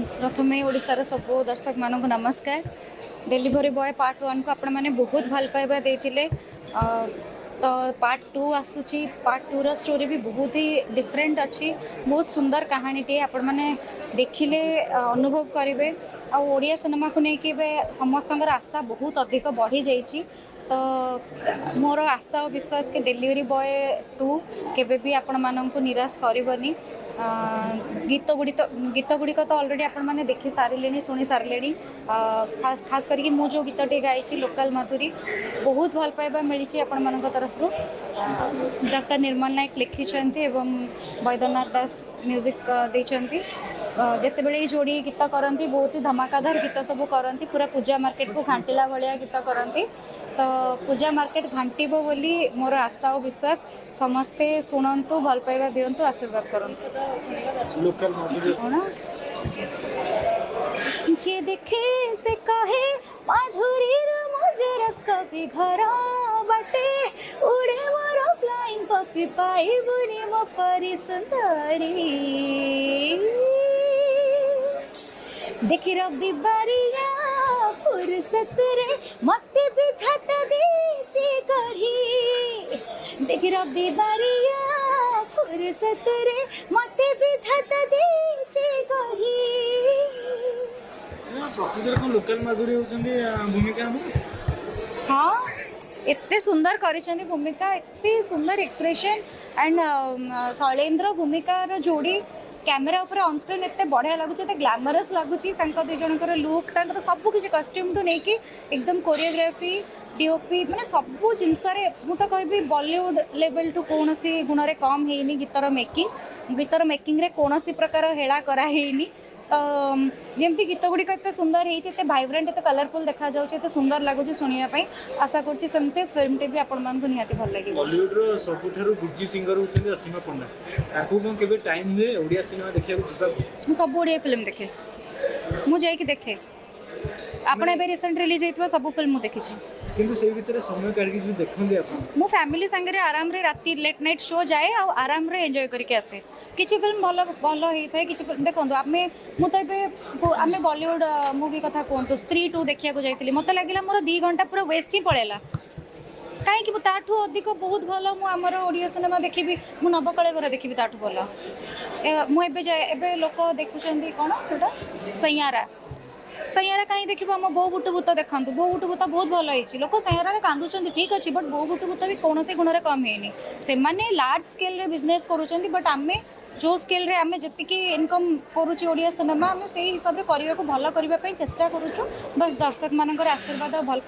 प्रथमे ओडिशार सब दर्शक मानक नमस्कार। डेलीवरी बॉय पार्ट 1 को आपण मैंने बहुत भल पाइबा देथिले। तो पार्ट 2 आसूची। पार्ट 2 रो स्टोरी भी बहुत ही डिफरेंट अच्छी। बहुत सुंदर कहानीटे आपण मैंने देखिले अनुभव करेंगे। आ ओडिया सिनेमा को लेकिन समस्त आशा बहुत अधिक बढ़ी जाइए। तो मोर आशा और विश्वास के डेलीवरी बॉय 2 केबे भी आपण मानक निराश करबनी। गीत गुड़िक तो अलरेडी आपण मैंने देखी सारे शुणी सारे। खास करके मु जो गीतटे गाई लोकल मधुरी बहुत भल पाइबा मिली आपण मान तरफ। डॉक्टर निर्मल नायक लिखिं एवं वैद्यनाथ दास म्यूजिक देते। जिते बड़े जोड़ी गीत करती बहुत ही धमाकादार गीत सब करती। पूरा पूजा मार्केट को घाटिला भाया गीत करती। तो पूजा मार्केट घाटिब बोली मोर आशा और विश्वास। समस्ते शुणु भल पाइबा दिंतु आशीर्वाद करूँ। जे देखे से कहे माधुरी मुझे रक्स कभी घर बटे उड़े मोर फ्लाइंग पपी पाई बुनी मो परी सुंदरी देखी रबी बारिया फुर्सत रे मत विधाता दीची गढ़ी देखी रबी बारिया फुर्सत रे मत विधाता दीची गढ़ी। प्रकृति को लोकल माधुरी होचंदी भूमिका हम हाँ एते सुंदर करिसेंदी भूमिका। एते सुंदर एक्सप्रेशन एंड शैलेंद्र भूमिका रो जोड़ी कैमेरा ऊपर ऑन स्क्रीन एते बढ़िया लगुच एते ग्लैमरस लगुच। दुई जनकर लुक सब किसी कस्ट्यूम टू नहीं एकदम कोरियोग्राफी डीओपी माने सबू जिनस मुझे कहबी बॉलीवुड लेवल टू कौन सी गुण में कम है गीतर मेकिंग रे कौन सी प्रकार हेला कराही। तो जमती गीत गुड़िक एत सुंदर होते भाइब्रेंट एत कलरफुल देखा जाए सुंदर लगुच शुणापी आशा करुँची सेमती फिल्म टे भी आपण मानक निहाती भल लगे। बॉलीवुड रो सबुठारु बिजी सिंगर होचंदी असीमा पंडा ताकू कोन केबे टाइम हुए ओडिया सिनेमा देखिया जिबा मु सब ओडिया फिल्म देखे मु जाई कि देखे आपण एबे रिसेंट रिलीज हेतबा सब फिल्म मु देखि छी किंतु से भीतर समय काढी जो देखंदी आपण मु फैमिली संगे आराम रे राती लेट नाइट शो जाए आ आराम रे एंजॉय करके आसे। किछि फिल्म भलो भलो हेई थाए किछि फिल्म देखंदो आमे मु त एबे आमे बॉलीवुड मूवी कथा कोंतो स्त्री 2 देखिया को जाइतिली मते लागिला मोर 2 घंटा पूरा वेस्ट ही पळेला काहे कि ताठू अधिक बहुत भलो मु हमर ओडिया सिनेमा देखिबी मु नवकळेवर देखिबी ताठू भलो मु एबे जाए एबे लोक देखुछंदी कोन सेटा सैयारा कहीं देखिए आम बो बुटु भूत देखूँ बो बुटु भूत बहुत भल होती लोक सैयारा कांदुंट ठीक अच्छे बट बो बुटु भूत भी कौन से गुण में कम है से लार्ज स्केल रे बिजनेस करुँच बट आम जो स्केल रे आम जी इनकम करुँचे ओडिया सिनेमा आम से हिसाब से करने को भल करने चेष्टा करुँ बस दर्शक मान आशीर्वाद भल